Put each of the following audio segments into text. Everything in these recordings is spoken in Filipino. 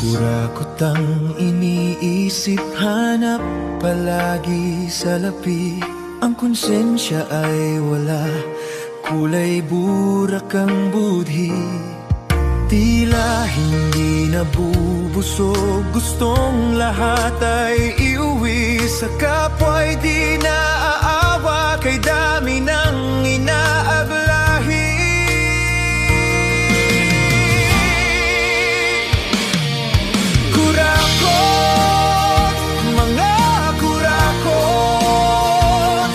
Kurakotang iniisip, hanap palagi sa lapi. Ang konsensya ay wala, kulay burak ang budhi. Tila hindi nabubusog, gustong lahat ay iuwi. Sa kapwa'y di naaawa, kay dami ng inaablahi. Kurakot, mga kurakot,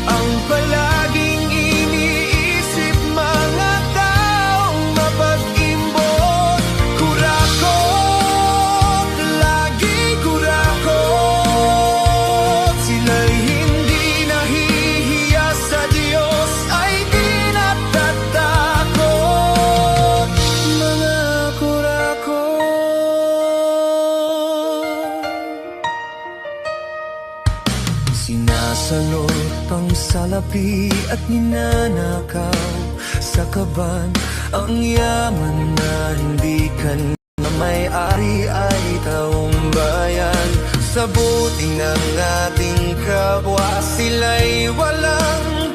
ang palaging iniisip mga taong mapag-imbot. Kurakot, lagi kurakot, sila'y hindi nahihiya, sa Diyos ay di natatakot. Mga kurakot, sinasalot ang salapi at ninanakaw sa kaban. Ang yaman na hindi ka na may-ari ay taong bayan. Sa buti ng ating kapwa, sila'y walang